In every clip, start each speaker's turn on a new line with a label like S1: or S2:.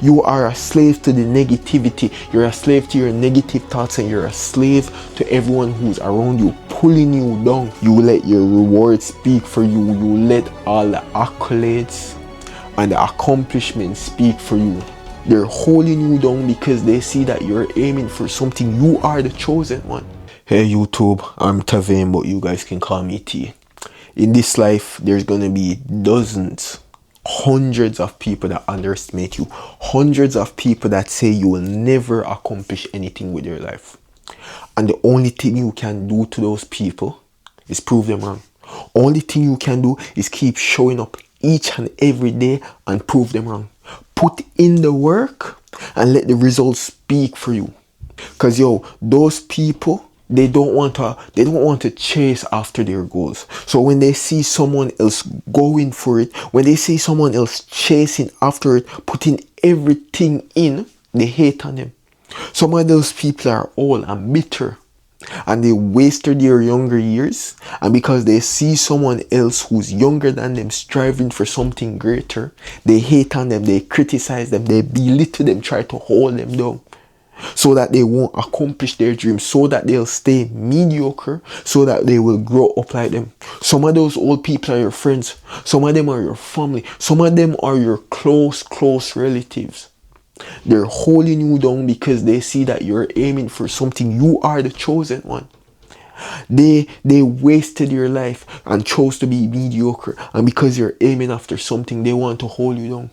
S1: You are a slave to the negativity. You're a slave to your negative thoughts, and you're a slave to everyone who's around you, pulling you down. You let your reward speak for you. You let all the accolades and the accomplishments speak for you. They're holding you down because they see that you're aiming for something. You are the chosen one. Hey YouTube, I'm Tavane, but you guys can call me T. In this life, there's gonna be dozens, hundreds of people that underestimate you, hundreds of people that say you will never accomplish anything with your life. And the only thing you can do to those people is prove them wrong. Only thing you can do is keep showing up each and every day and prove them wrong. Put in the work and let the results speak for you. Cause those people, they don't want to chase after their goals. So when they see someone else going for it, when they see someone else chasing after it, putting everything in, they hate on them. Some of those people are old and bitter, and they wasted their younger years, and because they see someone else who's younger than them striving for something greater, they hate on them, they criticize them, they belittle them, try to hold them down, so that they won't accomplish their dreams, so that they'll stay mediocre, so that they will grow up like them. Some of those old people are your friends, some of them are your family, some of them are your close relatives. They're holding you down because they see that you're aiming for something. You are the chosen one. They wasted your life and chose to be mediocre, and because you're aiming after something, they want to hold you down.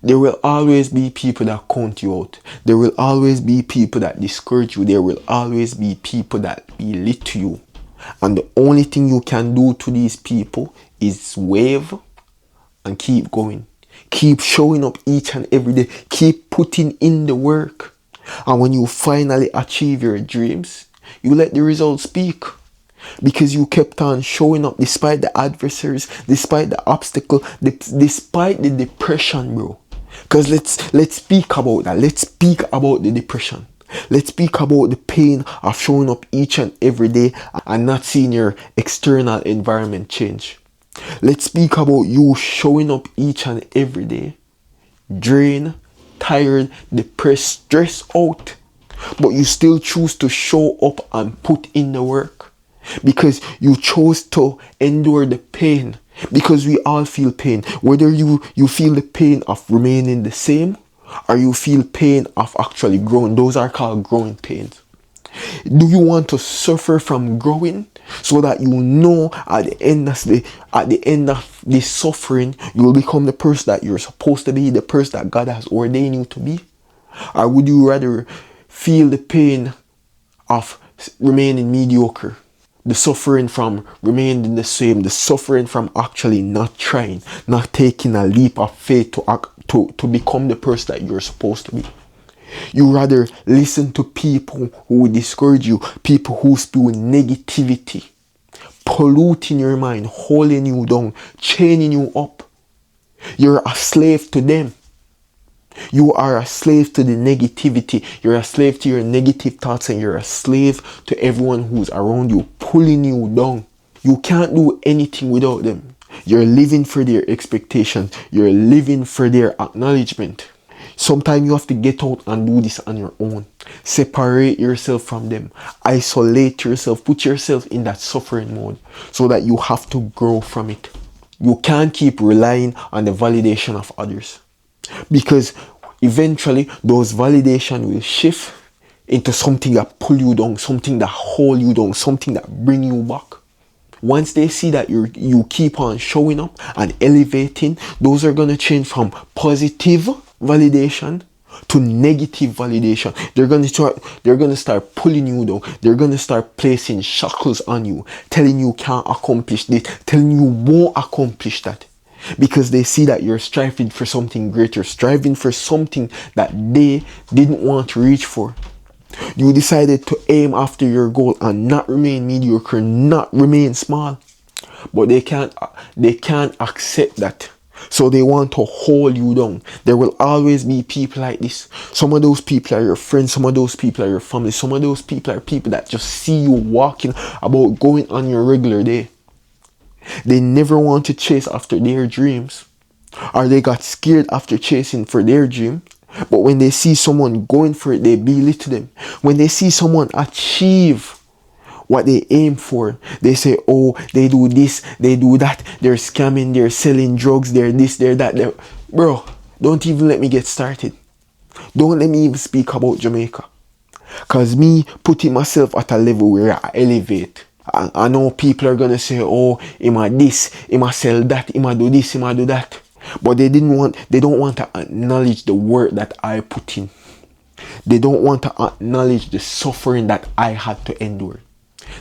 S1: There will always be people that count you out. There will always be people that discourage you. There will always be people that belittle you. And the only thing you can do to these people is wave and keep going. Keep showing up each and every day. Keep putting in the work. And when you finally achieve your dreams, you let the results speak. Because you kept on showing up despite the adversaries, despite the obstacle, despite the depression, bro. Because let's speak about that. Let's speak about the depression. Let's speak about the pain of showing up each and every day and not seeing your external environment change. Let's speak about you showing up each and every day, drained, tired, depressed, stressed out, but you still choose to show up and put in the work. Because you chose to endure the pain. Because we all feel pain. Whether you feel the pain of remaining the same, or you feel pain of actually growing. Those are called growing pains. Do you want to suffer from growing, so that you know at the end of this suffering, you will become the person that you're supposed to be, the person that God has ordained you to be? Or would you rather feel the pain of remaining mediocre? The suffering from remaining the same, the suffering from actually not trying, not taking a leap of faith to become the person that you're supposed to be. You rather listen to people who discourage you, people who spew negativity, polluting your mind, holding you down, chaining you up. You're a slave to them. You are a slave to the negativity. You're a slave to your negative thoughts, and you're a slave to everyone who's around you, pulling you down. You can't do anything without them. You're living for their expectations. You're living for their acknowledgement. Sometimes you have to get out and do this on your own. Separate yourself from them. Isolate yourself. Put yourself in that suffering mode so that you have to grow from it. You can't keep relying on the validation of others. Because eventually those validation will shift into something that pull you down, something that hold you down, something that bring you back. Once they see that you keep on showing up and elevating, those are going to change from positive validation to negative validation. They're going to start pulling you down. They're going to start placing shackles on you, telling you can't accomplish this, telling you won't accomplish that. Because they see that you're striving for something greater, striving for something that they didn't want to reach for. You decided to aim after your goal and not remain mediocre, not remain small. But they can't accept that. So they want to hold you down. There will always be people like this. Some of those people are your friends, some of those people are your family, some of those people are people that just see you walking about going on your regular day. They never want to chase after their dreams. or they got scared after chasing for their dream. But when they see someone going for it, they belittle them. When they see someone achieve what they aim for, they say, oh, they do this, they do that, they're scamming, they're selling drugs, they're this, they're that. Bro, don't even let me get started. Don't let me even speak about Jamaica. Because me putting myself at a level where I elevate. I know people are going to say, oh, he might this, he might sell that, he might do this, he might do that. But they don't want to acknowledge the work that I put in. They don't want to acknowledge the suffering that I had to endure.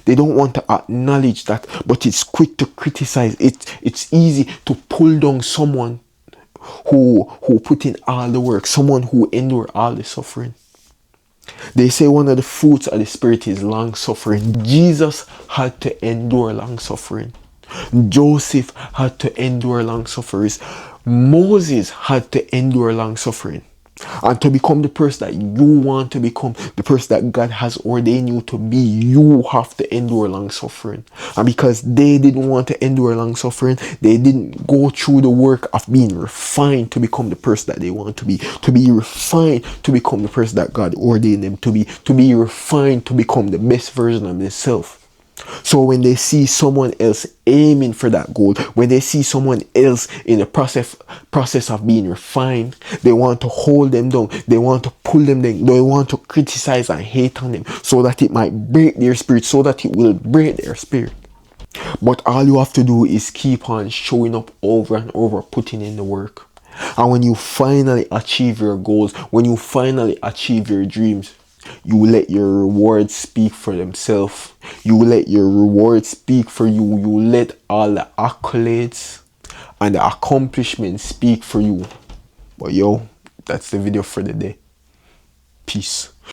S1: They don't want to acknowledge that, but it's quick to criticize. It's easy to pull down someone who put in all the work, someone who endured all the suffering. They say one of the fruits of the Spirit is long suffering. Jesus had to endure long suffering. Joseph had to endure long suffering. Moses had to endure long suffering. And to become the person that you want to become, the person that God has ordained you to be, you have to endure long suffering. And because they didn't want to endure long suffering, they didn't go through the work of being refined to become the person that they want to be refined to become the person that God ordained them to be refined to become the best version of themselves. So when they see someone else aiming for that goal, when they see someone else in the process of being refined, they want to hold them down. They want to pull them down. They want to criticize and hate on them so that it might break their spirit, so that it will break their spirit. But all you have to do is keep on showing up over and over, putting in the work. And when you finally achieve your goals, when you finally achieve your dreams, you let your rewards speak for themselves. You let your rewards speak for you. You let all the accolades and the accomplishments speak for you. But yo, that's the video for the day. Peace.